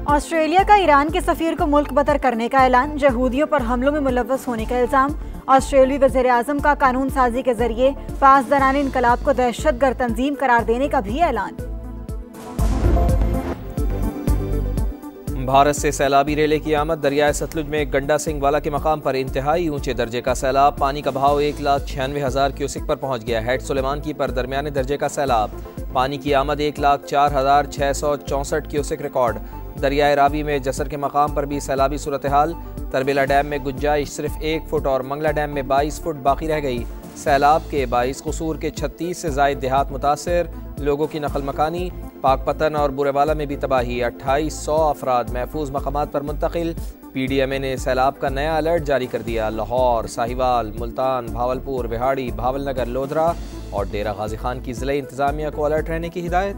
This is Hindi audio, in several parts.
ऑस्ट्रेलिया का ईरान के सफीर को मुल्क बतर करने का ऐलान। यहूदियों पर हमलों में मुलव्वस होने का इल्जाम। ऑस्ट्रेलियाई वज़ीर-ए-आज़म का कानून साजी के जरिए पासदारान इनकलाब को दहशतगर्द तंजीम करार देने का भी ऐलान। भारत से सैलाबी रेले की आमद। दरियाए सतलुज में गंडा सिंह वाला के मकाम पर इंतहाई ऊंचे दर्जे का सैलाब। पानी का बहाव 1,96,000 क्यूसिक पर पहुंच गया। हेड सुलेमान की पर दरमियाने दर्जे का सैलाब। पानी की आमद 1,04,664 क्यूसिक रिकॉर्ड। दरियाए रावी में जसर के मकाम पर भी सैलाबी सूरत हाल। तरबेला डैम में गुंजाइश सिर्फ 1 फुट और मंगला डैम में 22 फुट बाकी रह गई। सैलाब के 22 कसूर के 36 से जायद देहात मुतासर। लोगों की नकल मकानी। पाकपतन और बुरेवाला में भी तबाही। 2800 अफराद महफूज मकामात पर मुंतकिल। PDMA ने सैलाब का नया अलर्ट जारी कर दिया। लाहौर, साहिवाल, मुल्तान, भावलपुर, बिहाड़ी, भावलनगर, लोधरा और डेरा गाजी खान की जिले इंतजामिया को अलर्ट रहने की हिदायत।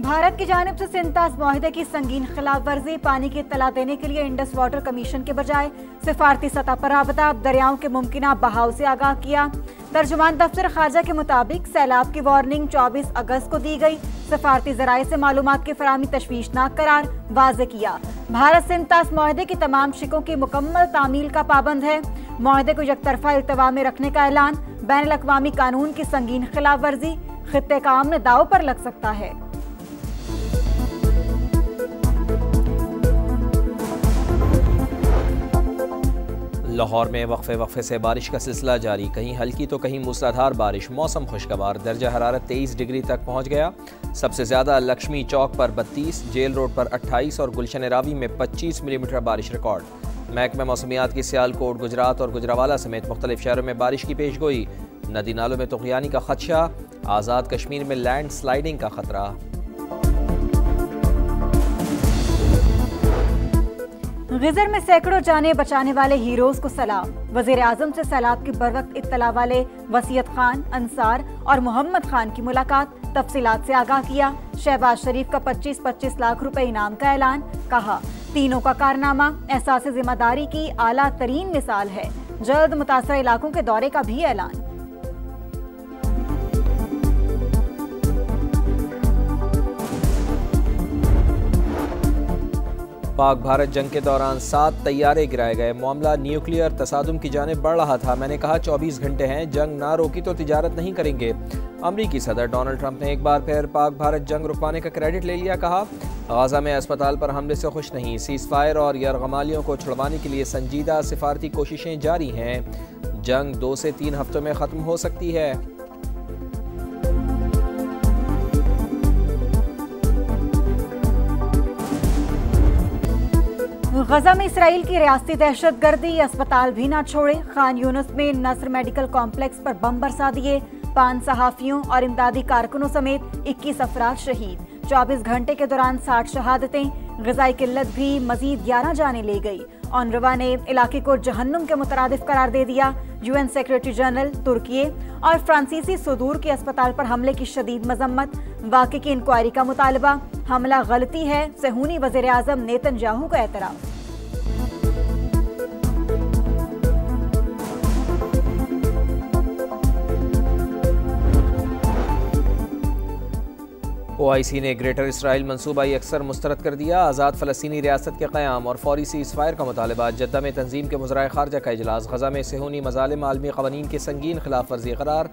भारत की जानिब से सिंतास मुआहिदे की संगीन खिलाफ वर्जी। पानी की इत्तला देने के लिए इंडस वाटर कमीशन के बजाय सिफारती सतह पर राबता। दरियाओं के मुमकिना बहाव से आगाह किया। तर्जुमान दफ्तर खारजा के मुताबिक सैलाब की वार्निंग 24 अगस्त को दी गई। सिफारती जराये से मालूमात की फराहमी तशवीशनाक करार वाज़े किया। भारत सिंतास मुआहिदे की तमाम शिकों की मुकम्मल तामील का पाबंद है। मुआहिदे को यकतरफा इल्तवा में रखने का ऐलान। बैनुल अक़वामी कानून की संगीन खिलाफ वर्जी। खित्ते का अमन दाव पर लग सकता है। लाहौर में वक्फे से बारिश का सिलसिला जारी। कहीं हल्की तो कहीं मूसलाधार बारिश। मौसम खुशगवार। दर्जा हरारत 23 डिग्री तक पहुंच गया। सबसे ज़्यादा लक्ष्मी चौक पर 32, जेल रोड पर 28 और गुलशन रावी में 25 मिलीमीटर बारिश रिकॉर्ड। महकमा मौसमियात की सियालकोट, गुजरात और गुजरावाला समेत मुख्तलिफ शहरों में बारिश की पेश गोई। नदी नालों में तुग़यानी का खदशा। आज़ाद कश्मीर में लैंड स्लाइडिंग का खतरा। गिजर में सैकड़ों जाने बचाने वाले हीरोज को सलाम। वज़ीर-ए-आज़म से सैलाब की बरवक्त इत्तला वाले वसीयत खान, अंसार और मोहम्मद खान की मुलाकात। तफसीलात से आगाह किया। शहबाज शरीफ का 25-25 लाख रुपए इनाम का ऐलान। कहा, तीनों का कारनामा एहसास जिम्मेदारी की आला तरीन मिसाल है। जल्द मुतासर इलाकों के दौरे का भी ऐलान। पाक भारत जंग के दौरान 7 तैयारे गिराए गए। मामला न्यूक्लियर तसादुम की जानिब बढ़ रहा था। मैंने कहा 24 घंटे हैं, जंग ना रोकी तो तिजारत नहीं करेंगे। अमरीकी सदर डोनाल्ड ट्रंप ने एक बार फिर पाक भारत जंग रुकवाने का क्रेडिट ले लिया। कहा, गाजा में अस्पताल पर हमले से खुश नहीं। सीज फायर और यरगमालियों को छुड़वाने के लिए संजीदा सिफारती कोशिशें जारी हैं। जंग 2 से 3 हफ्तों में ख़त्म हो सकती है। गजा में इसराइल की रियासती दहशत गर्दी। अस्पताल भी ना छोड़े। खान यूनुस में नसर मेडिकल कॉम्प्लेक्स पर बम बरसा दिए। 5 सहाफियों और इमदादी कारकुनों समेत 21 अफराद शहीद। 24 घंटे के दौरान 60 शहादतें। ग़िज़ाई किल्लत भी मजीद 11 जाने ले गई। ऑनरवा ने इलाके को जहन्नुम के मुतरादिफ करार दे दिया। UN सेक्रेटरी जनरल तुर्की और फ्रांसीसी सुदूर के अस्पताल पर हमले की शदीद मजम्मत। वाक़े की इंक्वायरी का मुतालबा। हमला गलती है, सहूनी वज़ीर-ए-आज़म नेतन्याहू का एतराफ़। OIC ने ग्रेटर इसराइल मनसूबा अक्सर मुस्तरद कर दिया। आज़ाद फ़लस्तीनी रियासत के क़याम और फौरी सीज़ फायर का मुतालबा। जद्दा में तंजीम के वज़राए ख़ारजा का इजलास। गज़ा में सेहूनी मज़ालिम आलमी क़वानीन की संगीन खिलाफ वर्जी करार।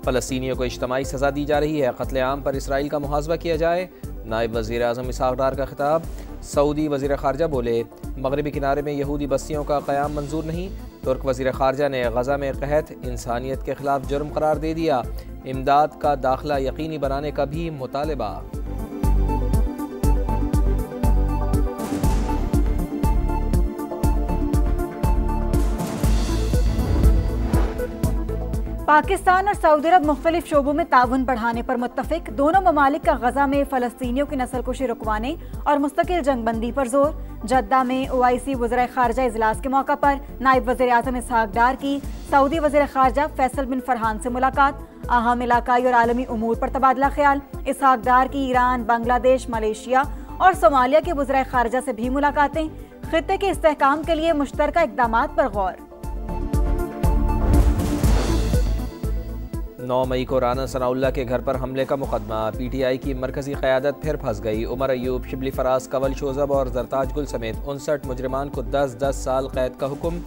फ़लस्तीनियों को इज्तमाई सज़ा दी जा रही है। क़त्ल-ए-आम पर इसराइल का मुहासबा किया जाए। नायब वज़ीर-ए-आज़म इसहाक़ डार का खिताब। सऊदी वज़ीर ख़ारजा बोले, मगरबी किनारे में यहूदी बस्तियों का क़याम मंजूर नहीं। तुर्क वज़ीर ख़ारजा ने गज़ा में कहत इंसानियत के खिलाफ जुर्म करार दे दिया। इमदाद का दाखिला यकीनी बनाने का भी मुतालबा। पाकिस्तान और सऊदी अरब मुख्तलिफ शोबों में ताउन बढ़ाने पर मुत्तफिक। दोनों ममालिक का गजा में फ़लस्तीनियों की नस्लकुशी रुकवाने और मुस्तकिल जंगबंदी पर जोर। जद्दा में OIC वज़ीर ख़ारजा इजलास के मौका पर नायब वज़ीर-ए-आज़म इसहाक़ डार की सऊदी वज़ीर ख़ारजा फैसल बिन फरहान से मुलाकात। अहम इलाकाई और आलमी उमूर पर तबादला ख्याल। इसहाक़ डार की ईरान, बांग्लादेश, मलेशिया और सोमालिया के वज़ीर ख़ारजा से भी मुलाकातें। खित्ते के इस्तेहकाम के लिए मुश्तरका इक़दामात पर गौर। 9 मई को राना सनाउल्लाह के घर पर हमले का मुकदमा, PTI की मरकजी क़यादत फिर फंस गई। उमर अयूब, शिबली फराज, कंवल शोजब और जरताज गुल समेत 59 मुजरिमान को 10-10 साल कैद का हुक्म।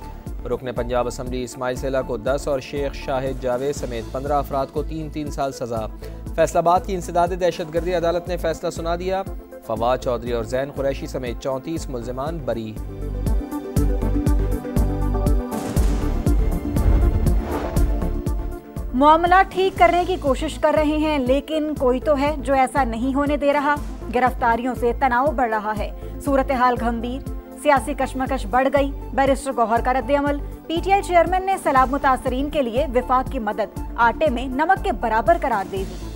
रुकन पंजाब असम्बली इस्माइल सेला को 10 और शेख शाहिद जावेद समेत 15 अफराद को 3-3 साल सजा। फैसलाबाद की इंसदाद दहशतगर्दी अदालत ने फैसला सुना दिया। फवाद चौधरी और जैन कुरैशी समेत 34 मुल्जिमान बरी। मामला ठीक करने की कोशिश कर रहे हैं, लेकिन कोई तो है जो ऐसा नहीं होने दे रहा। गिरफ्तारियों से तनाव बढ़ रहा है, सूरत हाल गंभीर, सियासी कशमकश बढ़ गई। बैरिस्टर गौहर का रद्द-ए-अमल। PTI चेयरमैन ने सैलाब मुतासरीन के लिए विफाक की मदद आटे में नमक के बराबर करार दे दी।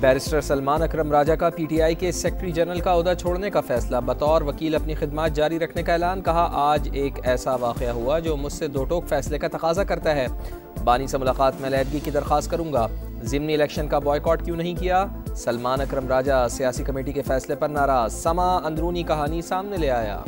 बैरिस्टर सलमान अकरम राजा का PTI के सेक्रेटरी जनरल का ओहदा छोड़ने का फैसला। बतौर वकील अपनी खिदमत जारी रखने का ऐलान। कहा, आज एक ऐसा वाक़या हुआ जो मुझसे दो टोक फैसले का तकाजा करता है। बानी से मुलाकात में अलहदगी की दरख्वास्त करूंगा। ज़िमनी इलेक्शन का बॉयकॉट क्यों नहीं किया? सलमान अकरम राजा सियासी कमेटी के फैसले पर नाराज। समा अंदरूनी कहानी सामने ले आया।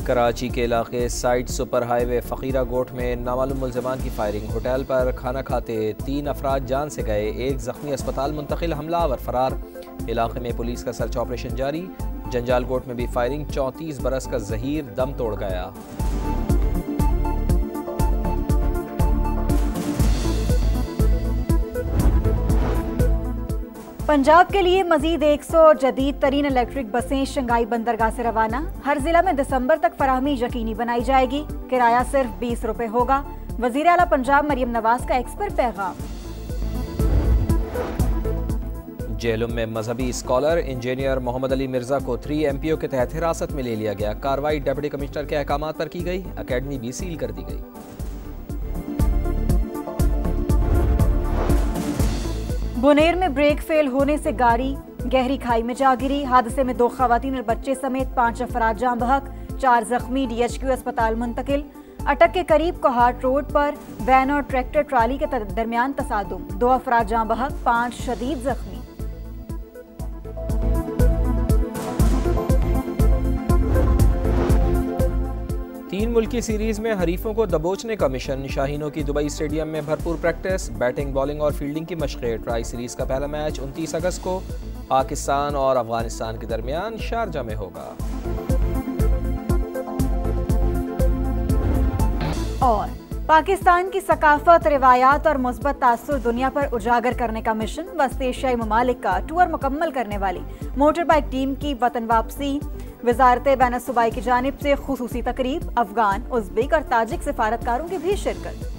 कराची के इलाके साइड सुपर हाईवे फ़कीरा गोट में नामालूम मुल्ज़िमान की फायरिंग। होटल पर खाना खाते 3 अफराद जान से गए, 1 ज़ख्मी अस्पताल मुंतकिल, हमलावर फरार। इलाके में पुलिस का सर्च ऑपरेशन जारी। जंजाल गोट में भी फायरिंग। 34 बरस का जहीर दम तोड़ गया। पंजाब के लिए मजीद 100 जदीद तरीन इलेक्ट्रिक बसें शंघाई बंदरगाह से रवाना। हर जिला में दिसंबर तक फराहमी यकीनी बनाई जाएगी। किराया सिर्फ 20 रुपए होगा। वजीर आला पंजाब मरियम नवाज का एक्स पर पैगाम। जेहलम में मजहबी स्कॉलर इंजीनियर मोहम्मद अली मिर्जा को 3 MPO के तहत हिरासत में ले लिया गया। कार्रवाई डिप्टी कमिश्नर के अहकामात पर की गई। अकेडमी भी सील कर दी गई। बुनेर में ब्रेक फेल होने से गाड़ी गहरी खाई में जा गिरी। हादसे में 2 खवातीन और बच्चे समेत 5 अफराद जाँ बहक, 4 जख्मी। DHQ अस्पताल मुंतकिल। अटक के करीब कोहाट रोड पर वैन और ट्रैक्टर ट्राली के दरमियान तसादुम, 2 अफराद जाँ बहक, 5 शदीद जख्मी। तीन मुल्की सीरीज में हरीफों को दबोचने का मिशन। शाहीनों की दुबई स्टेडियम में भरपूर प्रैक्टिस, बैटिंग, बॉलिंग और फील्डिंग की मशक़ें। ट्राई सीरीज का पहला मैच 29 अगस्त को पाकिस्तान और अफगानिस्तान के दरमियान शारजा में होगा। और पाकिस्तान की सकाफत, रिवायात और मुस्बत तासुर दुनिया पर उजागर करने का मिशन। वस्त एशियाई ममालिक का टूर मुकम्मल करने वाली मोटर बाइक टीम की वतन वापसी। वजारत बैन सूबाई की जानिब से खुसूसी तकरीब। अफगान, उज़्बेक और ताजिक सिफारतकारों की भी शिरकत।